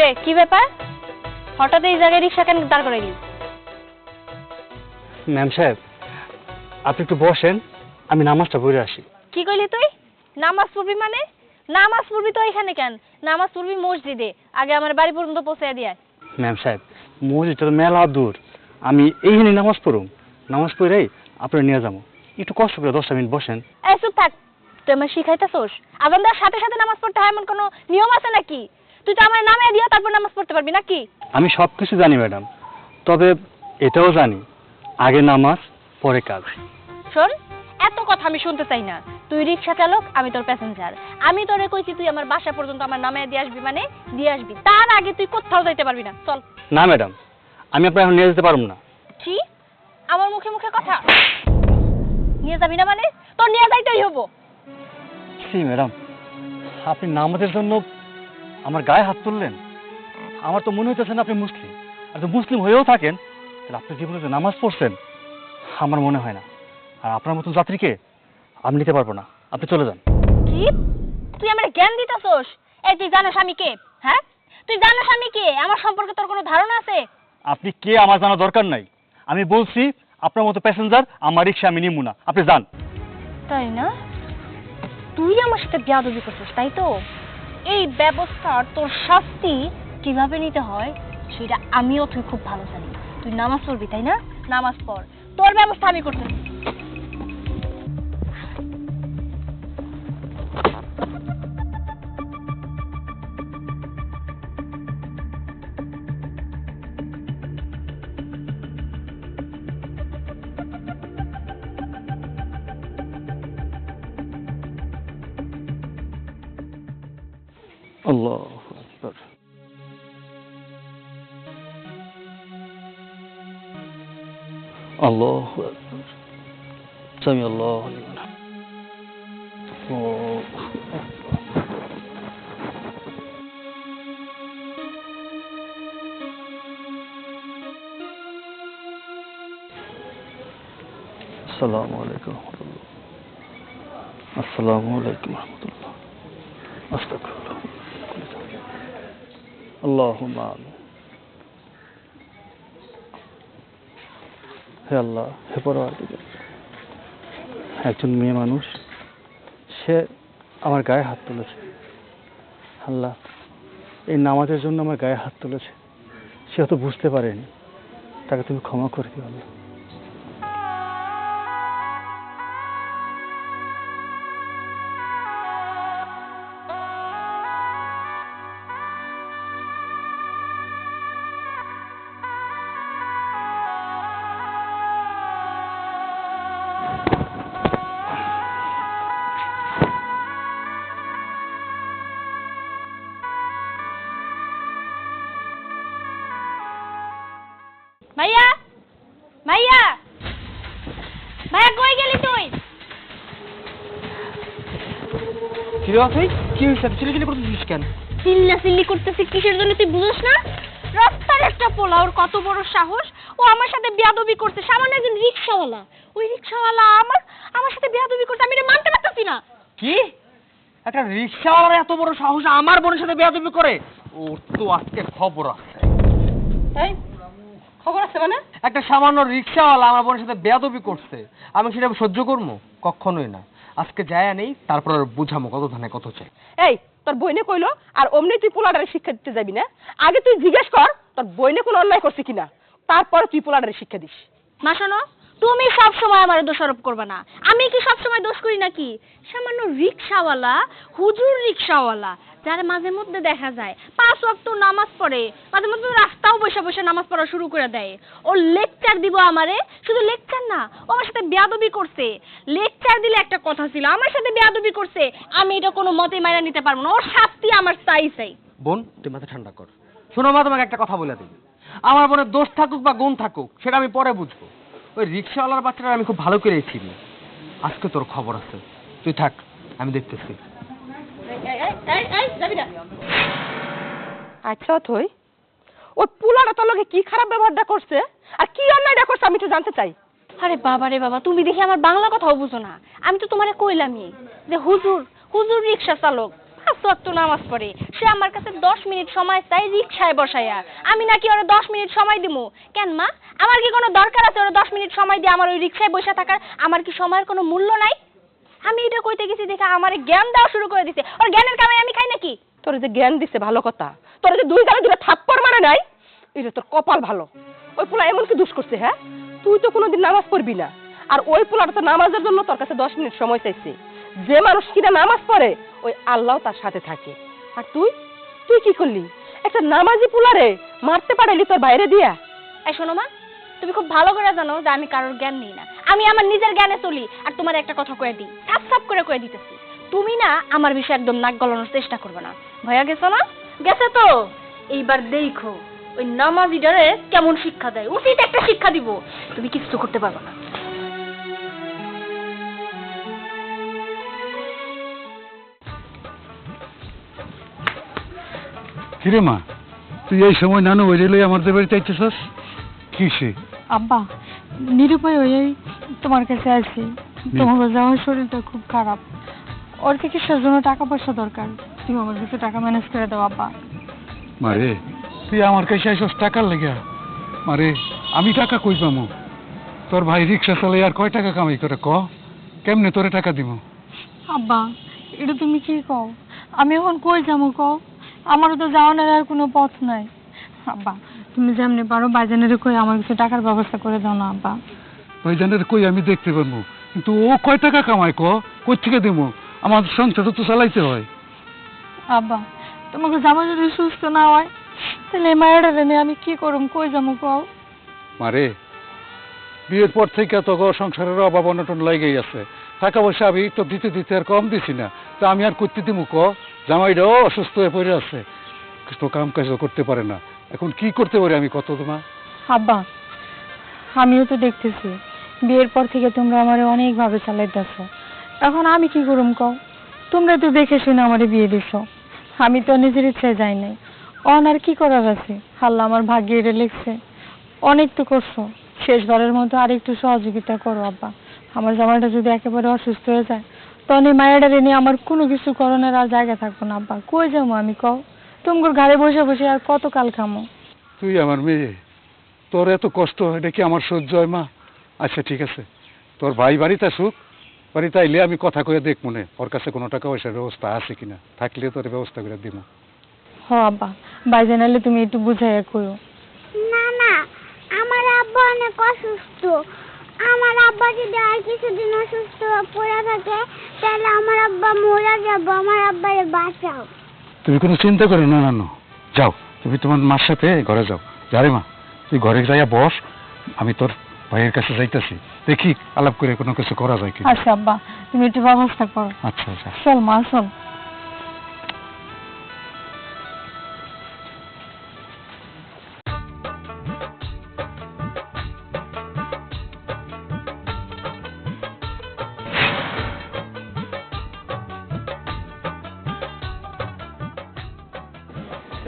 কিরে কি ব্যাপার হঠাৎ এই জায়গায় রিক্সা কেন দাঁড় করাইলি? ম্যাম সাহেব আপনি একটু বসেন, আমি নামাজটা পড়ে আসি। কি কইলি তুই? নামাজ পড়বি মানে? নামাজ পড়বি তো এখানে কেন? নামাজ পড়বি মসজিদে। আগে আমার বাড়ি পর্যন্ত পৌঁছে দিয়ে আয়। ম্যাম সাহেব মসজিদটা তো মেলা দূর, আমি এইখানে নামাজ পড়ুম, নামাজ পড়েই আপনার নিয়ে যাবো। একটু কষ্ট করে 10টা মিনিট বসেন। এই চুপ থাক, তুই আমার শিখাইতেছোস? আজান দেওয়ার সাথে সাথে নামাজ পড়তে হয় এমন কোনো নিয়ম আছে নাকি? তুই তো আমার নামে দিয়ে তারপর নামাজ পড়তে পারবি নাকি? আমি সব কিছু জানি ম্যাডাম, তবে এটাও জানি আগে নামাজ পরে কাজ। শোন, এত কথা আমি শুনতে চাই না। তুই রিক্সা চালক, আমি তোর প্যাসেঞ্জার। আমি তোরে কইছি তুই আমার বাসা পর্যন্ত আমার নামে দিয়ে আসবি, মানে দিয়ে আসবি। তার আগে তুই কোথাও যাইতে পারবি না। চল। না ম্যাডাম, আমি আপনার এখন নিয়ে যেতে পারবো না। কি? আমার মুখে মুখে কথা? নিয়ে যাবি না মানে? তোর নিয়ে যাইতেই হবো। জি ম্যাডাম, আপনি নামাজের জন্য আমার গায়ে হাত তুললেন। আমার তো মনে হইতেছে না আপনি মুসলিম। আর তো মুসলিম হয়েও থাকেন তাহলে আপনি জীবনে যে নামাজ পড়ছেন আমার মনে হয় না। আর আপনার মতন যাত্রীকে আমি নিতে পারবো না, আপনি চলে যান। কি? তুই আমার জ্ঞান দিতেছস? এই তুই জানোস আমি কে? হ্যাঁ, তুই জানোস আমি কে? আমার সম্পর্কে তোর কোনো ধারণা আছে? আপনি কে আমার জানা দরকার নাই। আমি বলছি আপনার মতো প্যাসেঞ্জার আমার রিক্সা আমি নিমু না, আপনি যান। তাই না? তুই আমার সাথে বেয়াদবি করছিস তাই তো? এই ব্যবস্থার তোর শাস্তি কিভাবে নিতে হয় সেটা আমিও তুই খুব ভালো জানি। তুই নামাজ পড়বি তাই না? নামাজ পড়, তোর ব্যবস্থা আমি করতেছি। আল্লাহু আকবার। আল্লাহু আকবার। সামি আল্লাহু লিমান হামিদাহু। আসসালামু আলাইকুম রাহমাতুল্লাহ। আসসালামু আলাইকুম রাহমাতুল্লাহ। আস্তাগফিরুল্লাহ। আল্লাহুম্মা আমিন। হে আল্লাহ, হে পরওয়ারদিগার, একজন মেয়ে মানুষ সে আমার গায়ে হাত তুলেছে। আল্লাহ, এই নামাজের জন্য আমার গায়ে হাত তুলেছে, সে হয়তো বুঝতে পারেনি, তাকে তুমি ক্ষমা করে দিও আল্লাহ। ভাইয়া, ভাইয়া, ভাইয়া কই গেলি তুই? কি রে ভাই, কি হয়েছে? চিল্লাচিল্লি করতেছিস কেন? চিল্লাচিল্লি করতেছি কিসের জন্য তুই বুঝছ না? রাস্তার একটা পোলা, ওর কত বড় সাহস! ও আমার সাথে বেয়াদবি করতে, সামান্য একজন রিকশাওয়ালা। ওই রিকশাওয়ালা আমার সাথে বেয়াদবি করতে, আমি এটা মানতে পারতেছি না। কি? একটা রিকশাওয়ালার এত বড় সাহস আমার বোনের সাথে বেয়াদবি করে? ওর তো আজকে খবর আছে। এই খবর আছে মানে? একটা সামান্য রিকশাওয়ালা আমার বোনের সাথে বেয়াদবি করছে, আমি সেটা সহ্য করবো? কখনোই না। আজকে যায় নেই, তারপর আর বুঝামো কত ধানে কত চাই। এই তোর বইনে কইলো আর অমনি তুই পোলাডারে শিক্ষা দিতে যাবি না? আগে তুই জিজ্ঞেস কর তোর বইনে কোনো অন্যায় করছে কিনা, তারপরে তুই পোলাডারে শিক্ষা দিস। মা শোনো, তুমি সব সময় আমার দোষারোপ করবে না। আমি কি সব সময় দোষ করি নাকি? সামান্য রিকশাওয়ালা, হুজুর রিকশাওয়ালা, যারা মাঝে মধ্যে দেখা যায় 5 ওয়াক্ত নামাজ পড়ে, মাঝে মধ্যে রাস্তাও বসে বসে নামাজ পড়া শুরু করে দেয়। ও লেকচার দিব আমারে? শুধু লেকচার না, ও আমার সাথে বেয়াদবি করছে। লেকচার দিলে একটা কথা ছিল, আমার সাথে বেয়াদবি করছে, আমি এটা কোনো মতে মাইনা নিতে পারবো না। ওর শাস্তি আমার চাই চাই। বোন, তুই মাথা ঠান্ডা কর। শোনো মা, তোমাকে একটা কথা বলে দিই, আমার বোনের দোষ থাকুক বা গুণ থাকুক সেটা আমি পরে বুঝবো। ওই রিক্সাওয়ালার বাচ্চাটা আমি খুব ভালো করে চিনি। আজকে তোর খবর আছে, তুই থাক, আমি দেখতেছি। আচ্ছা থই, ওই পোলাটা তোর লগে কি খারাপ ব্যবহারটা করছে আর কি অন্যায়টা করছে আমি তো জানতে চাই। আরে বাবা রে বাবা, তুমি দেখি আমার বাংলা কথাও বুঝো না। আমি তো তোমারে কইলামই যে হুজুর রিকশা চালক, তো নামাজ পড়ে, সে আমার কাছে 10 মিনিট সময় চাই রিক্সায় বসাইয়া, আমি নাকি ওরা 10 মিনিট সময় দিমু? কেন মা, আমার কি কোনো দরকার আছে ওরা 10 মিনিট সময় দিয়ে আমার ওই রিক্সায় বসে থাকার? আমার কি সময়ের কোনো মূল্য নাই? আমি এটা কইতে গেছি দেখে আমার জ্ঞান দেওয়া শুরু করে দিছে। ওর জ্ঞানের কামাই আমি খাই নাকি? তোর যে জ্ঞান দিছে ভালো কথা, তোর যে 2 গালে 2টা থাপ্পড় মারে নাই, এটা তোর কপাল ভালো। ওই পোলা এমন কি দোষ করছে? হ্যাঁ, তুই তো কোনোদিন নামাজ পড়বি না, আর ওই পোলাটা তো নামাজের জন্য তোর কাছে 10 মিনিট সময় চাইছে। যে মানুষ কিনা নামাজ পড়ে ওই আল্লাহ তার সাথে থাকে। আর তুই তুই কি করলি? একটা নামাজি পোলারে মারতে পারলি তোর বাইরে দিয়া? এই শোনো মা, তুমি খুব ভালো করে জানো যে আমি কারোর জ্ঞান নেই না, আমি আমার নিজের জ্ঞানে চলি। আর তোমার একটা কথা কয়ে দিই, সাপ সাপ করে কয়ে দিতেছি, তুমি না আমার বিষয়ে একদম নাক গলানোর চেষ্টা করবে না। ভয়া গেছো না? গেছে তো, এইবার দেখো ওই নামাজিটারে কেমন শিক্ষা দেয়। উচিত একটা শিক্ষা দিব, তুমি কিছু করতে পারবে না। কিরে মা, তুই এই সময় নানু ওই রেলে আমাদের বাড়িতে আইতেছস? কিসে? আব্বা, নিরুপায় হয়েই তোমার কাছে আছি। তোমার যাওয়ার শরীরটা খুব খারাপ, ওর চিকিৎসার জন্য টাকা পয়সা দরকার, তুমি আমার কিছু টাকা ম্যানেজ করে দাও আব্বা। মারে, তুই আমার কাছে আইসস টাকার লেগা? মারে, আমি টাকা কই পামু? তোর ভাই রিক্সা চালাই আর কয় টাকা কামাই করে ক? কেমনে তোরে টাকা দিব? আব্বা, এটা তুমি কি কও? আমি এখন কই যাবো কও? আমারও তো যাওয়ানোর আর কোনো পথ নাই। আব্বা, তুমি যেমনি পারো বাইজানের কই আমার কিছু টাকার ব্যবস্থা করে দাও না আব্বা। ভাইজানের কই আমি দেখতে পারবো, কিন্তু ও কয় টাকা কামাই ক? কই থেকে দেবো? আমার সংসারটা তো চালাইতে হয়। আব্বা, তোমাকে জামা যদি সুস্থ না হয় তাহলে এই মায়েরা নিয়ে আমি কি করুম, কই যাবো কও? মারে, বিয়ের পর থেকে তো সংসারের অভাব অনটন লাগেই আছে। টাকা পয়সা আমি তো দিতে দিতে আর কম দিছি না, তা আমি আর করতে দিব ক? জামাইটাও অসুস্থ হয়ে পড়ে আছে, তো কাম কাজও করতে পারে না। এখন কি করতে পারি আমি কত তোমা? আব্বা, আমিও তো দেখতেছি বিয়ের পর থেকে তোমরা আমারে অনেকভাবে চালাইতেছো, এখন আমি কি করুম কও? তোমরা তো দেখে শুনে আমারে বিয়ে দিছো, আমি তো নিজের ইচ্ছায় যাই নাই। আর কি করার আছে? আল্লাহ আমার ভাগ্যে এটা লিখছে। অনেক তো করছো, শেষবারের মতো আর একটু সহযোগিতা করো আব্বা। আমার জামাইটা যদি একেবারে অসুস্থ হয়ে যায় তখন এই মায়েরারে নিয়ে আমার কোনো কিছু করণের আর জায়গা থাকবো না আব্বা। কই যাবো আমি কও? তোমার ঘরে বসে বসে আর কত কাল খামো? তুই আমার মেয়ে, তোর এত কষ্ট এটা কি আমার সহ্য হয় মা? আচ্ছা ঠিক আছে, তোর ভাই বাড়িতে আসুক, বাড়িতে আইলে আমি কথা কয়ে দেখ মনে ওর কাছে কোনো টাকা পয়সার ব্যবস্থা আছে কিনা, থাকলে তোর ব্যবস্থা করে দিব। হ আব্বা, বাইরে নাইলে তুমি একটু বুঝাইয়া কইও। না না, আমার আব্বা অনেক অসুস্থ। আমার আব্বা যদি আর কিছুদিন অসুস্থ পড়ে থাকে তাহলে আমার আব্বা মরে যাবো। আমার আব্বারে বাঁচাও। তুমি কোনো চিন্তা করো না নানু, যাও তুমি তোমার মার সাথে ঘরে যাও। যারে মা, তুই ঘরে যাইয়া বস, আমি তোর ভাইয়ের কাছে যাইতাছি, দেখি আলাপ করে কোনো কিছু করা যায় কি। আচ্ছা আব্বা, তুমি একটু ব্যবস্থা করো। আচ্ছা আচ্ছা। চল মা চল।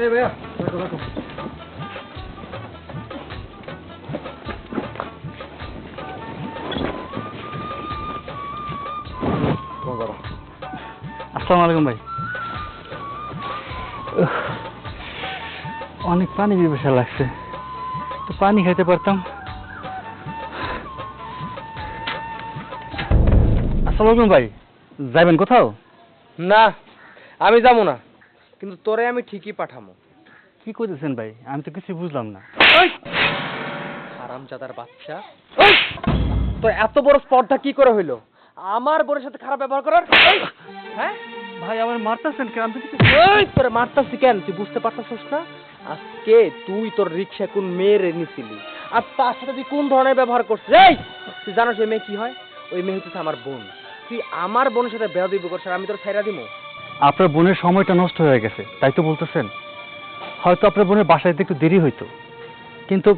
এই ভাইয়া, আসসালামু আলাইকুম ভাই। অনেক পানি পিপাসা লাগছে, তো পানি খাইতে পারতাম। আসসালামু আলাইকুম ভাই, যাইবেন কোথাও? না আমি যাবো না, কিন্তু তোরে আমি ঠিকই পাঠামো। কি করতেছেন ভাই, আমি তো কিছু বুঝলাম না। হারামজাদার বাচ্চা, ওই! তোর এত বড় স্পর্ধা কি করে হইলো আমার বোনের সাথে খারাপ ব্যবহার করার? ওই! হ্যাঁ ভাই আমার মারতেছেন কেন? আমি তো কিছু ওই তোরে মারতাছি কেন তুই বুঝতে পারতাছিস না? আজকে তুই তোর রিক্সা কোন মেয়ের নিছিলি আর তার সাথে তুই কোন ধরনের ব্যবহার করছিস? এই তুই জানো সেই মেয়ে কি হয়? ওই মেয়ে হচ্ছে আমার বোন। তুই আমার বোনের সাথে বেয়াদবি করছিস আর আমি তোর ছাইরা দিমু? আপনার বোনের সময়টা নষ্ট হয়ে গেছে তাই তো বলতেছেন? হয়তো আপনার বোনের বাসায় যেতে একটু দেরি হইতো, কিন্তু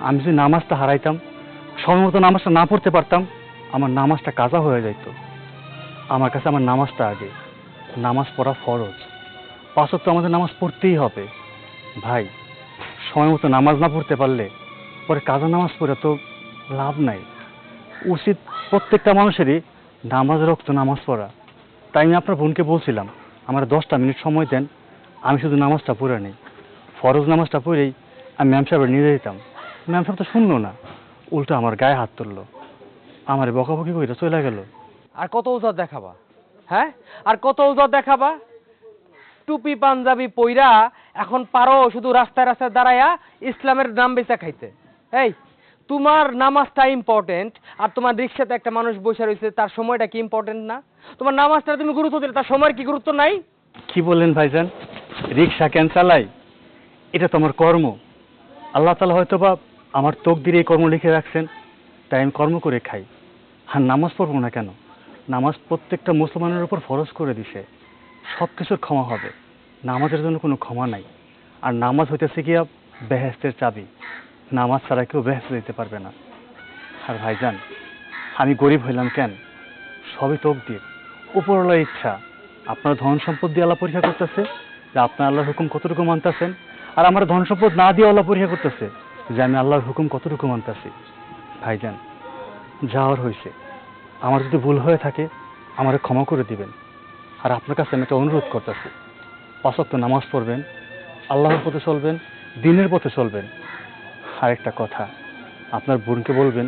আমি যদি নামাজটা হারাইতাম, সময় মতো নামাজটা না পড়তে পারতাম, আমার নামাজটা কাজা হয়ে যাইতো। আমার কাছে আমার নামাজটা আগে, নামাজ পড়া ফরজ, 5 ওয়াক্ত আমাদের নামাজ পড়তেই হবে। ভাই, সময় মতো নামাজ না পড়তে পারলে পরে কাজা নামাজ পড়ে তো লাভ নাই। উচিত প্রত্যেকটা মানুষেরই নামাজ রক্ত নামাজ পড়া। তাই আমি আপনার বোনকে বলছিলাম আমার 10টা মিনিট সময় দেন, আমি শুধু নামাজটা পড়ে নিই। ফরজ নামাজটা পড়েই আমি ম্যাম সাহেবের নিয়ে যেতাম। ম্যাম সাহেব তো শুনলো না, উল্টো আমার গায়ে হাত তুললো, আমার বকাবকি করে চলে গেল। আর কত ওজত দেখাবা? হ্যাঁ, আর কত ওজত দেখাবা? টুপি পাঞ্জাবি পইরা এখন পারো শুধু রাস্তায় রাস্তায় দাঁড়ায়া ইসলামের নাম বেচা খাইতে। এই, তোমার নামাজটা ইম্পর্টেন্ট, আর তোমার রিক্সাতে একটা মানুষ বসে রয়েছে, তার সময়টা কি ইম্পর্টেন্ট না? তোমার নামাজটা তুমি গুরুত্ব দিলে তার সময়ের কি গুরুত্ব নাই? কি বললেন ভাইজান? রিক্সা কেন চালাই? এটা তো আমার কর্ম। আল্লাহ তাআলা হয়তো বা আমার তকদিরে এই কর্ম লিখে রাখছেন, তাই আমি কর্ম করে খাই। আর নামাজ পড়বো না কেন? নামাজ প্রত্যেকটা মুসলমানের উপর ফরজ করে দিছে। সব কিছুর ক্ষমা হবে, নামাজের জন্য কোনো ক্ষমা নাই। আর নামাজ হইতেছে গিয়া বেহেশতের চাবি, নামাজ ছাড়া কেউ বেহেশতে দিতে পারবে না। আর ভাইজান, আমি গরিব হইলাম কেন? সবই তকদির, উপরওয়ালার ইচ্ছা। আপনার ধন সম্পদ দিয়ে আল্লাহ পরীক্ষা করতেছে যে আপনার আল্লাহর হুকুম কতটুকু মানতেছেন, আর আমার ধন সম্পদ না দিয়ে আল্লাহ পরীক্ষা করতেছে যে আমি আল্লাহর হুকুম কতটুকু মানতেছি। ভাইজান, যাওয়ার হয়েছে, আমার যদি ভুল হয়ে থাকে আমারে ক্ষমা করে দিবেন। আর আপনার কাছে আমি একটা অনুরোধ করতেছি, 5 ওয়াক্ত নামাজ পড়বেন, আল্লাহর পথে চলবেন, দিনের পথে চলবেন। আর একটা কথা, আপনার বোনকে বলবেন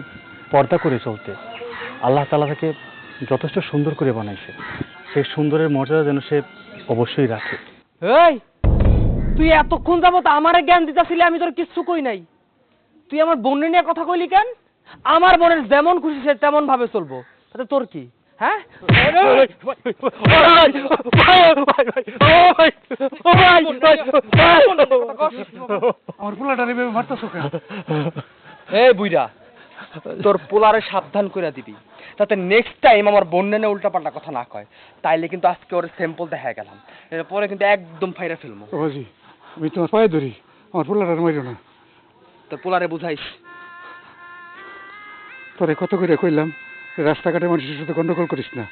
পর্দা করে চলতে। আল্লাহ তাআলা তাকে যথেষ্ট সুন্দর করে বানাইছে, সেই সুন্দরের মর্যাদা যেন সে অবশ্যই রাখে। এই, তুই এতক্ষণ যাবত আমারে জ্ঞান দিতেছিলি, আমি তোর কিচ্ছু কই নাই। তুই আমার বোনের নিয়ে কথা কইলি কেন? আমার বোনের যেমন খুশি সে তেমন ভাবে চলবো, তাতে তোর কি? হ্যাঁ, আমার পোলাটারে এভাবে মারতেছো কেন? এই বুইরা, তোর পোলারে সাবধান করে দিবি, যাতে নেক্সট টাইম আমার বোনের উল্টাপাল্টা কথা না কয়। তাইলে কিন্তু আজকে ওর স্যাম্পল দেখা গেলাম, এরপরে কিন্তু একদম ফাইরা ফেলবো। বাবাজি, আমি তোমার পায়ে ধরি, আমার পোলাটারে মাইরো না। তোর পোলারে বুঝাইস। তোরে কত করে কইলাম রাস্তাঘাটে মানুষের সাথে গন্ডগোল করিস না।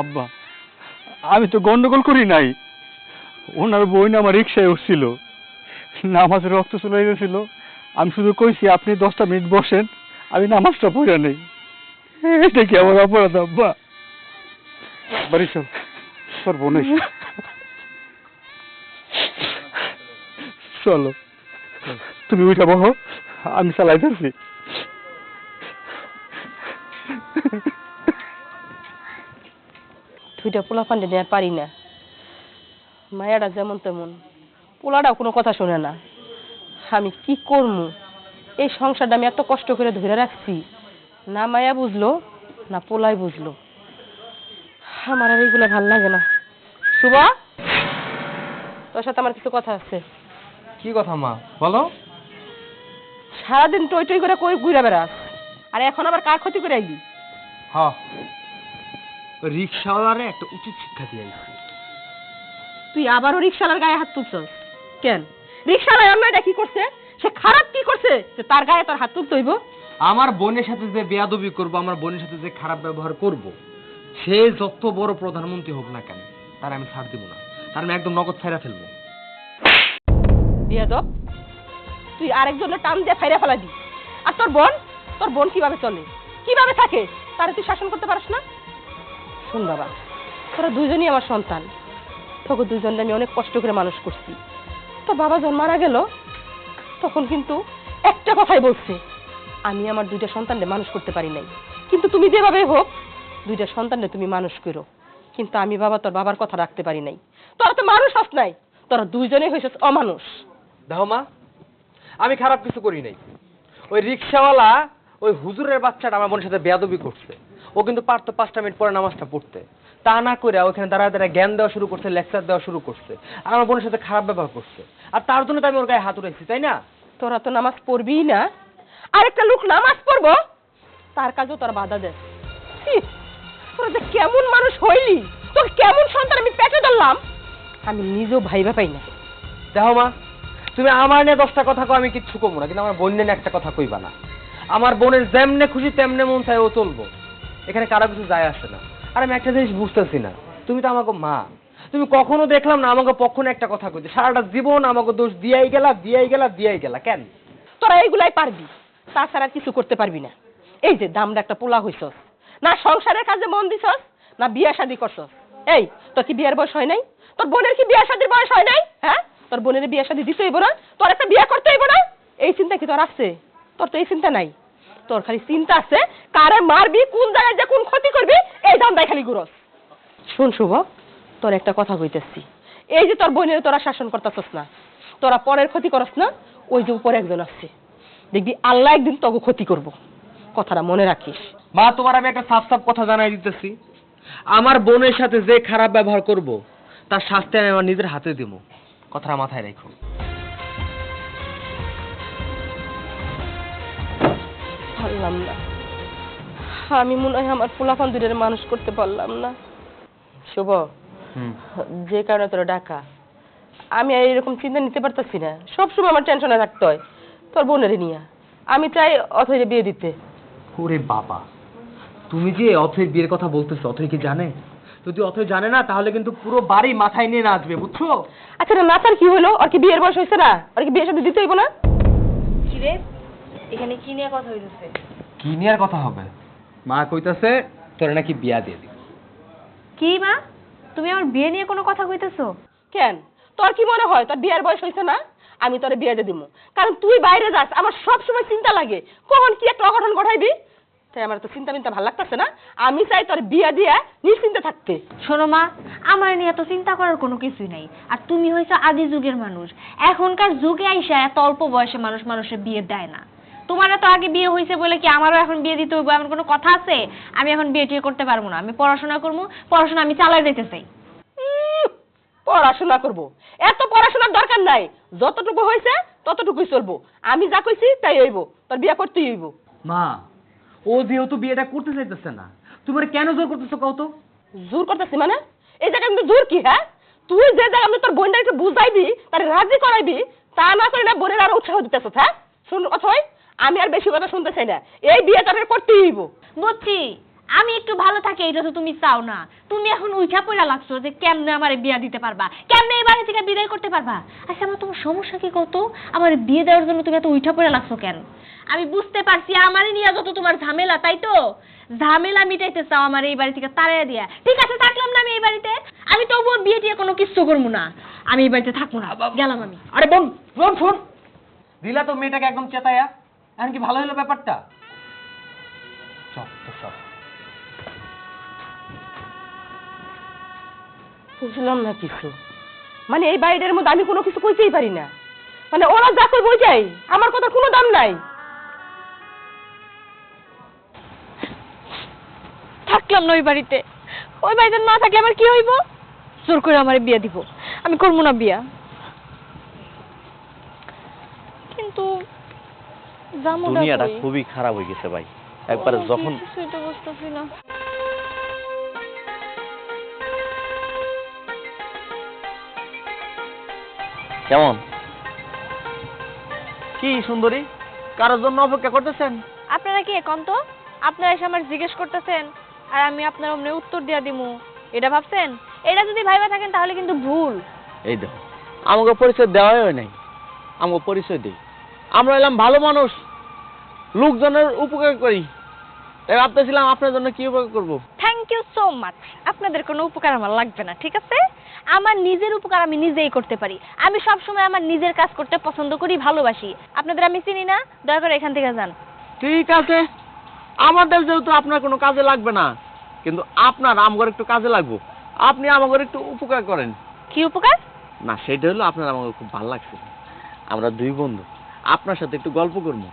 আব্বা, আমি তো গন্ডগোল করি নাই। ওনার বোন আমার রিক্সায় উঠছিল, নামাজের রক্ত চলে গেছিল। আমি শুধু কইছি আপনি 10টা মিনিট বসেন, আমি নামাজটা পড়ে নেই। এটা কি আমার অপরাধ আব্বা? বাড়ি চল, তোর বোন এসে। চলো, তুমি উঠে বসো, আমি চালাইতেছি। দুইটা পোলা পান্ডে নিয়ে আর পারি না। মায়াটা যেমন তেমন, পোলাটাও কোনো কথা শোনে না। আমি কি করবো? এই সংসারটা আমি এত কষ্ট করে ধরে রাখছি, না মায়া বুঝলো না পোলাই বুঝলো। আমার আর এইগুলো ভাল লাগে না। শুভা, তোর সাথে আমার কিছু কথা আছে। কি কথা মা, বলো। সারাদিন টই টই করে কই ঘুরে বেড়াস, আর এখন আবার কার ক্ষতি করে আইলি? হ্যাঁ, রিক্সাওয়ালারে একটা উচিত শিক্ষা দিয়ে আইছি। তুই আবারও রিক্সাওয়ালার গায়ে হাত তুলছস কেন? রিক্সাওয়ালা অন্যায়টা কি করছে? সে খারাপ কি করছে যে তার গায়ে তোর হাত তুলতে হইব? আমার বোনের সাথে যে বেয়াদবি করব, আমার বোনের সাথে যে খারাপ ব্যবহার করব, সে যত বড় প্রধানমন্ত্রী হোক না কেন, তার আমি ছাড় দিব না, তার আমি একদম নগদ ছাইরা ফেলবো। বিয়াদব, তুই আরেকজনের টান দিয়ে ফাইরা ফেলা দি। আর তোর বোন কিভাবে চলে, কিভাবে থাকে, তারে তুই শাসন করতে পারিস না? শোন বাবা, তোরা দুইজনই আমার সন্তান। তোকে দুইজনকে আমি অনেক কষ্ট করে মানুষ করছি। তোর বাবা যখন মারা গেল তখন কিন্তু একটা কথাই বলছে, আমি আমার দুইটা সন্তানকে মানুষ করতে পারি নাই, কিন্তু তুমি যেভাবে হোক দুইটা সন্তানকে তুমি মানুষ করো। কিন্তু আমি বাবা তোর বাবার কথা রাখতে পারি নাই। তোরা তো মানুষ হস নাই, তোরা দুইজনেই হয়েছিস অমানুষ। দেখো মা, আমি খারাপ কিছু করি নাই। ওই রিক্সাওয়ালা, ওই হুজুরের বাচ্চাটা আমার বোনের সাথে বেয়াদবি করছে। ও কিন্তু পারতো 5টা মিনিট পরে নামাজটা পড়তে, তা না করে ওখানে দাঁড়ায় দাঁড়ায় জ্ঞান দেওয়া শুরু করছে, লেকচার দেওয়া শুরু করছে, আর আমার বোনের সাথে খারাপ ব্যবহার করছে। আর তার জন্য তো আমি ওর গায়ে হাত উঠাইছি, তাই না? তোরা তো নামাজ পড়বিই না, আরেকটা লোক নামাজ পড়বো তার কাজও তোরা বাধা দেয়। তোরা যে কেমন মানুষ হইলি, তোর কেমন সন্তান আমি পেটে ধরলাম আমি নিজেও ভাইবা পাই না। দেখো মা, তুমি আমার নিয়ে 10টা কথা কও, আমি কিচ্ছু কমবো না, কিন্তু আমার বোন নিয়ে একটা কথা কইবা না। আমার বোনের যেমনে খুশি তেমনে মন চাই ও চলবো, এখানে কারো কিছু যায় আসে না। আর আমি একটা জিনিস বুঝতেছি না, তুমি তো আমাকে মা, তুমি কখনো দেখলাম না আমাকে পক্ষনে একটা কথা কইতে। সারাটা জীবন আমাকে দোষ দিয়াই গেলা কেন? তোরা এইগুলাই পারবি, তাছাড়া কিছু করতে পারবি না। এই যে দামটা একটা পোলা হইছস, না সংসারের কাজে মন দিছস, না বিয়া শাদী করছস। এই তোর কি বিয়ের বয়স হয় নাই? তোর বোনের কি বিয়ে শাদীর বয়স হয় নাই? হ্যাঁ, তোর বোনের বিয়ে শাদী দিতে হইব না? তোর একটা বিয়ে করতে হইব না? এই চিন্তা কি তোর আছে? তোর তো এই চিন্তা নাই। তোর খালি চিন্তা আছে কারে মারবি, কোন জায়গায় যে কোন ক্ষতি করবি, এই ধান্দায় খালি ঘুরস। শুন শুভ, তোর একটা কথা কইতেছি। এই যে তোর বোনের তোরা শাসন করতেছস না, তোরা পরের ক্ষতি করস না, ওই যে উপরে একজন আছে, দেখবি আল্লাহ একদিন তোকে ক্ষতি করব। কথাটা মনে রাখিস। মা, তোমার আমি একটা সাফ সাফ কথা জানাই দিতেছি, আমার বোনের সাথে যে খারাপ ব্যবহার করব তার শাস্তি আমি আমার নিজের হাতে দেব। কথাটা মাথায় রাখো। পারলাম না, আমি মনে হয় আমার পোলাপান দুটোর মানুষ করতে পারলাম না। শুভ, যে কারণে তোর ডাকা, আমি আর এরকম চিন্তা নিতে পারতেছি না। সবসময় আমার টেনশনে থাকতে হয় তোর বোনের নিয়ে। আমি চাই অথৈরে বিয়ে দিতে। ওরে বাবা, তুমি যে অথৈর বিয়ের কথা বলতেছো, অথৈ কি জানে? যদি অথৈ জানে না তাহলে কিন্তু পুরো বাড়ি মাথায় নিয়ে নাচবে, বুঝছো? আচ্ছা, না নাচার কি হলো? আর কি বিয়ের বয়স হয়েছে না? আর কি বিয়ের সাথে দিতে হইব না? কিরে, এখানে কি নিয়ে কথা হইতেছে? কি নিয়ে কথা হবে? মা কইতাছে তোরে নাকি বিয়া দিয়ে দিবে। কি মা, তুমি আমার বিয়ে নিয়ে কোনো কথা কইতেছো? কেন, তোর কি মনে হয় তোর বিয়ের বয়স হয়েছে না? আমি তোরে বিয়ে দিয়ে দিব, কারণ তুই বাইরে যাস, আমার সব সময় চিন্তা লাগে কখন কি একটা অঘটন ঘটাইবি। তাই আমার তো চিন্তা ভালো লাগতেছে না। আমি চাই তোর বিয়ে দিয়ে নিশ্চিন্তে থাকতে। শোনো মা, আমার নিয়ে এত চিন্তা করার কোনো কিছুই নাই। আর তুমি হইছো আদি যুগের মানুষ, এখনকার যুগে আইসা এত অল্প বয়সে মানুষের বিয়ে দেয় না। তোমার তো আগে বিয়ে হয়েছে বলে কি আমারও এখন বিয়ে দিতে হইব এমন কোনো কথা আছে? আমি এখন বিয়ে টিয়ে করতে পারবো না। আমি পড়াশোনা করবো, পড়াশোনা আমি চালাই যেতে চাই। পড়াশোনা করব, এত পড়াশোনার দরকার নাই। যতটুকু হয়েছে ততটুকুই চলবো। আমি যা কইছি তাই হইব, তোর বিয়ে করতেই হইব। মা, ও যেহেতু বিয়েটা করতে চাইতেছে না, তুমি ওরে কেন জোর করতেছো কও তো? জোর করতেছি মানে? এই জায়গায় কিন্তু জোর কি? হ্যাঁ, তুই যে জায়গায় আমি তোর বোনটাকে বুঝাইবি, তার রাজি করাইবি, তা না করে না বোনের আরো উৎসাহ দিতেছ। হ্যাঁ, শুন অথই, আমি আর বেশি কথা শুনতে চাই না। এই বিয়েটা করতেই হইব। বুঝছি, আমি একটু ভালো থাকি, এটা তো তুমি চাও না। তুমি এখন উঠা পড়া লাগছো যে কেমনে আমার বিয়ে দিতে পারবা, কেমনে এই বাড়ি থেকে বিদায় করতে পারবা। আচ্ছা, আমার তোমার সমস্যা কি কত? আমার বিয়ে দেওয়ার জন্য তুমি এত উঠা পড়া লাগছো কেন? আমি বুঝতে পারছি আমারই নিয়ে যত তোমার ঝামেলা, তাই তো? ঝামেলা মিটাইতে চাও আমার এই বাড়ি থেকে তাড়াইয়া দিয়া। ঠিক আছে, থাকলাম না আমি এই বাড়িতে। আমি তবুও বিয়ে টিয়ে কোনো কিছু করবো না। আমি এই বাড়িতে থাকবো না, গেলাম আমি। আরে বোন, শোন শোন, দিলা তো মেয়েটাকে একদম চেতায়া। এখন কি ভালো হলো ব্যাপারটা? চল তো সব। বুঝলাম না কিছু। মানে এই বাড়িটার মধ্যে আমি কোনো কিছু কইতেই পারি না। মানে ওরা যা কই বই যাই, আমার কথা কোনো দাম নাই। থাকলাম না ওই বাড়িতে। ওই বাড়িতে না থাকলে আমার কি হইব? জোর করে আমার বিয়ে দিব। আমি করবো না বিয়া। কিন্তু দুনিয়াটা খুবই খারাপ হয়ে গেছে ভাই। একবারে যখন বুঝতেছি না। কেমন কি সুন্দরী, কারোর জন্য অপেক্ষা করতেছেন? আপনারা কি এখন তো আপনারা এসে আমার জিজ্ঞেস করতেছেন আর আমি আপনার অমনি উত্তর দিয়া দিমু, এটা ভাবছেন? এটা যদি ভাইবা থাকেন তাহলে কিন্তু ভুল। এই দেখো, আমাকে পরিচয় দেওয়াই হয় নাই। আমাকে পরিচয় দেই, আমরা এলাম ভালো মানুষ, লোকজনের উপকার করি। তাই ভাবতেছিলাম আপনার জন্য কি উপকার করবো। Thank you so much. আপনাদের কোনো উপকার আমার লাগবে না, ঠিক আছে? আমার নিজের উপকার আমি নিজেই করতে পারি। আমি সব সময় আমার নিজের কাজ করতে পছন্দ করি, ভালোবাসি। আপনাদের আমি চিনি না, দয়া করে এখান থেকে যান। ঠিক আছে, আমাদের যেহেতু আপনার কোনো কাজে লাগবে না, কিন্তু আপনার আমার একটু কাজে লাগবে। আপনি আমাকে একটু উপকার করেন। কি উপকার? না, সেটা হলো আপনার আমাকে খুব ভালো লাগছে। আমরা দুই বন্ধু, আপনার সাথে একটু গল্প করবো,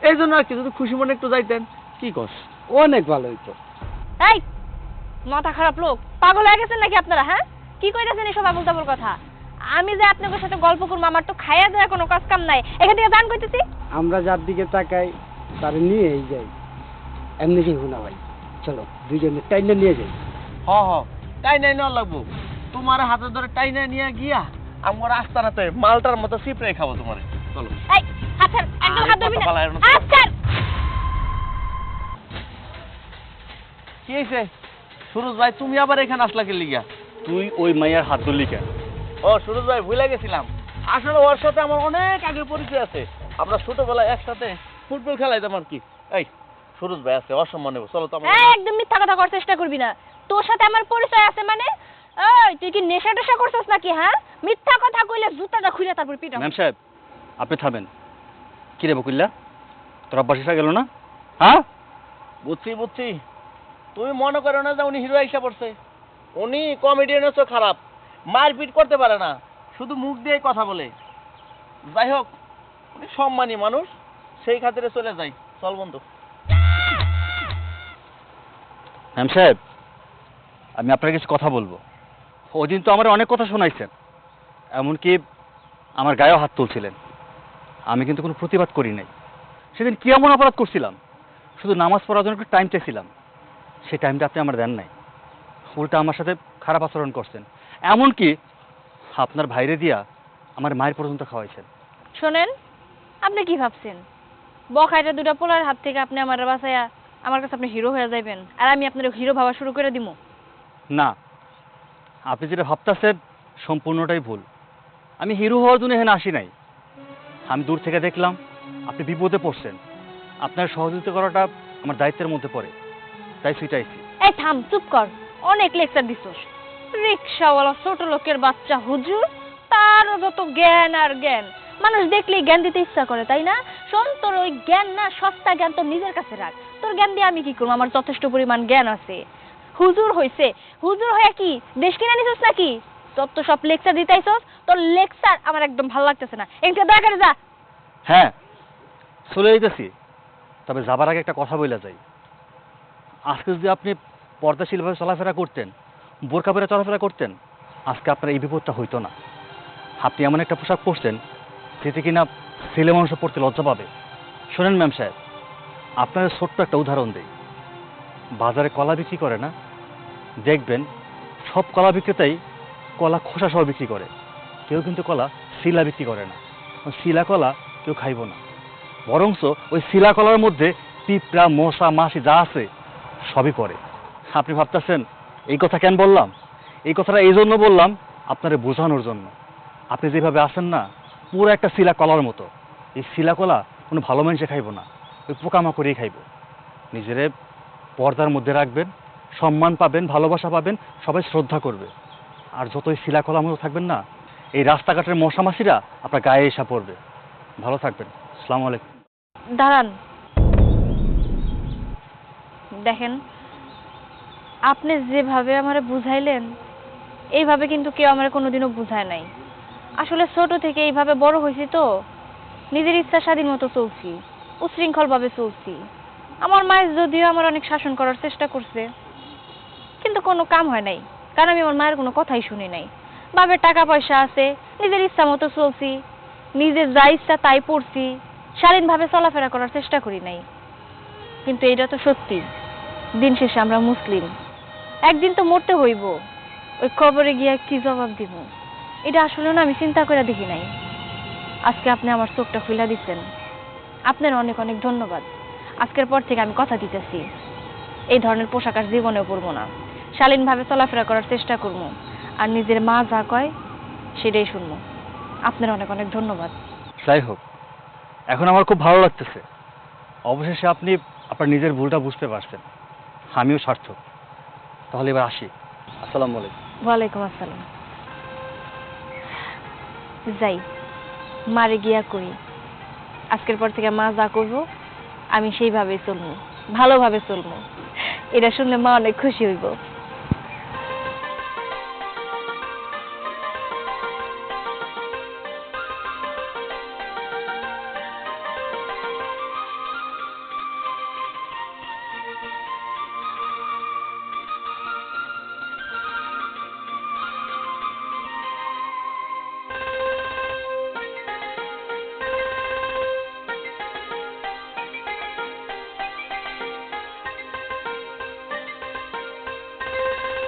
এই জন্য আর কি। যদি খুশি মনে একটু যাইতেন, কি কস? অনেক ভালো হইতো। এই মাথা খারাপ লোক, পাগল হয়ে গেছেন নাকি আপনারা? হ্যাঁ, কি কইতাছেন এসব আবল তাবল কথা? আমি যে আপনাদের সাথে গল্প করবো, আমার তো খাইয়া দেওয়ার কোনো কাজ কাম নাই। এখান থেকে যান কইতেছি। আমরা যার দিকে তাকাই তার নিয়েই যাই। এমনি কি হুনা ভাই, চলো দুইজনে টাইনে নিয়ে যাই। টাই নাই নেওয়া লাগবো। তোমার হাতে ধরে টাই নাই নিয়ে গিয়া আমার আস্তানাতে মালটার মতো সিপড়ে খাবো তোমারে। চলো। এই হাত ছাড়, একদম হাত ধরবি না। কথা বলার না। হাত ছাড়। কি হয়েছে সুরজ ভাই, তুমি আবার এখানে আসলা কে লিগা? তুই ওই মাইয়ার হাত ধরলি কেন? ও সুরজ ভাই, ভুলে গেছিলাম। আসলে ওর সাথে আমার অনেক আগে পরিচয় আছে। আমরা ছোটবেলায় একসাথে ফুটবল খেলাইতাম আর কি। এই সুরজ ভাই আছে, অসম্মান নেব। চলো তো। একদম মিথ্যা কথা করার চেষ্টা করবি না। তোর সাথে আমার পরিচয় আছে মানে? ওই তুই কি নেশা টেশা করছিস নাকি? হ্যাঁ, মিথ্যা কথা কইলে জুতাটা খুলে তারপর পিটাও। ম্যাম সাহেব, আপনি থামেন। কি রে বকুল্লা, তোর আব্বা শেষা গেল না? হ্যাঁ, বুঝছি বুঝছি, তুমি মনে করো না যে উনি হিরো হিসাব পড়ছে। উনি কমেডিয়ানের চেয়ে খারাপ, মারপিট করতে পারে না, শুধু মুখ দিয়ে কথা বলে। যাই হোক, উনি সম্মানী মানুষ, সেই খাতিরে চলে যাই। চল বন্ধু। ম্যাম সাহেব, আমি আপনার কিছু কথা বলবো। ওই দিন তো আমার অনেক কথা শোনাইছেন, এমনকি আমার গায়েও হাত তুলছিলেন। আমি কিন্তু কোনো প্রতিবাদ করি নাই। সেদিন কি এমন অপরাধ করছিলাম? শুধু নামাজ পড়ার জন্য একটু টাইম চাইছিলাম, সেই টাইমটা আপনি আমার দেন নাই। উল্টা আমার সাথে খারাপ আচরণ করছেন, এমনকি আপনার ভাইরে দিয়া আমার মায়ের পর্যন্ত খাওয়াইছেন। শোনেন, আপনি কি ভাবছেন বখাইটা দুটা পোলার হাত থেকে আপনি আমার বাঁচাইয়া আমার কাছে আপনি হিরো হয়ে যাবেন আর আমি আপনার হিরো ভাবা শুরু করে দিব? না, আপনি যেটা ভাবতেছেন সম্পূর্ণটাই ভুল। আমি হিরো হওয়ার জন্য এখানে আসি নাই। আমি দূর থেকে দেখলাম আপনি বিপদে পড়ছেন, আপনার সহযোগিতা করাটা আমার দায়িত্বের মধ্যে পড়ে, তাই ছুটাইছি। এই থাম, চুপ কর। অনেক লেকচার দিছস। রিক্সাওয়ালা ছোট লোকের বাচ্চা হুজুর, তারও যত জ্ঞান আর জ্ঞান। মানুষ দেখলেই জ্ঞান দিতে ইচ্ছা করে, তাই না? শোন, তোর ওই জ্ঞান না, সস্তা জ্ঞান তোর নিজের কাছে রাখ। তোর জ্ঞান দিয়ে আমি কি করবো? আমার যথেষ্ট পরিমাণ জ্ঞান আছে। হুজুর হইছে, হুজুর হয়ে কি দেশ কিনে নিছস নাকি? তোর তো সব লেকচার দিতেইছস। তোর লেকচার আমার একদম ভালো লাগতেছে না। এনকে দয়া করে যা। হ্যাঁ, চলে যেতেছি, তবে যাবার আগে একটা কথা বলে যাই। আজকে যদি আপনি পর্দাশীলভাবে চলাফেরা করতেন, বোরকা পরে চলাফেরা করতেন, আজকে আপনার এই বিপদটা হইতো না। আপনি এমন একটা পোশাক পরছেন যেটি কিনা ছেলে মানুষ পড়তে লজ্জা পাবে। শোনেন ম্যাম সাহেব, আপনার ছোট্ট একটা উদাহরণ দেই। বাজারে কলা বিক্রি করে না, দেখবেন সব কলা বিক্রেতাই কলা খোসা সহ বিক্রি করে, কেউ কিন্তু কলা শিলা বিক্রি করে না। শিলা কলা কেউ খাইব না, বরঞ্চ ওই শিলা কলার মধ্যে পিঁপড়া, মশা, মাছি যা আছে সবই পড়ে। আপনি ভাবতেছেন এই কথা কেন বললাম? এই কথাটা এই জন্য বললাম আপনারে বোঝানোর জন্য। আপনি যেভাবে আছেন না, পুরো একটা শিলা কলার মতো। এই শিলা কলা কোনো ভালো মানুষে খাইব না, ওই পোকামাকড়েই খাইব। নিজেরে পর্দার মধ্যে রাখবেন, সম্মান পাবেন, ভালোবাসা পাবেন, সবাই শ্রদ্ধা করবে। আর যতই শিলা কলার মতো থাকবেন না, এই রাস্তাঘাটের মশা মাছিরা আপনার গায়ে এসে পড়বে। ভালো থাকবেন। আসসালামু আলাইকুম। দাঁড়ান, দেখেন, আপনি যেভাবে আমারে বুঝাইলেন এইভাবে কিন্তু কেউ আমার কোনোদিনও বুঝায় নাই। আসলে ছোট থেকে এইভাবে বড় হয়েছি তো, নিজের ইচ্ছা স্বাধীন মতো চলছি, উশৃঙ্খলভাবে চলছি। আমার মায়ের যদিও আমার অনেক শাসন করার চেষ্টা করছে, কিন্তু কোনো কাম হয় নাই, কারণ আমি আমার মায়ের কোনো কথাই শুনি নাই। বাবার টাকা পয়সা আছে, নিজের ইচ্ছা মতো চলছি, নিজের যা ইচ্ছা তাই পড়ছি, স্বাধীনভাবে চলাফেরা করার চেষ্টা করি নাই। কিন্তু এটা তো সত্যি, দিন শেষে আমরা মুসলিম, একদিন তো মরতে হইব। ওই কবরে গিয়া কি জবাব দিব, এটা আসলে না আমি চিন্তা করে দেখি নাই। আজকে আপনি আমার চোখটা খুলে দিচ্ছেন, আপনার অনেক অনেক ধন্যবাদ। আজকের পর থেকে আমি কথা দিতেছি, এই ধরনের পোশাক আর জীবনেও পরবো না, শালীনভাবে চলাফেরা করার চেষ্টা করবো, আর নিজের মা যা কয় সেটাই শুনবো। আপনার অনেক অনেক ধন্যবাদ। যাই হোক, এখন আমার খুব ভালো লাগতেছে। অবশেষে আপনি আপনার নিজের ভুলটা বুঝতে পারছেন, আমিও সার্থক। তাহলে এবার আসি। আসসালামু আলাইকুম। ওয়ালাইকুম আসসালাম। যাই, মারে গিয়া করি। আজকের পর থেকে মা যা করবো আমি সেইভাবেই চলবো, ভালোভাবে চলবো। এটা শুনলে মা অনেক খুশি হইব।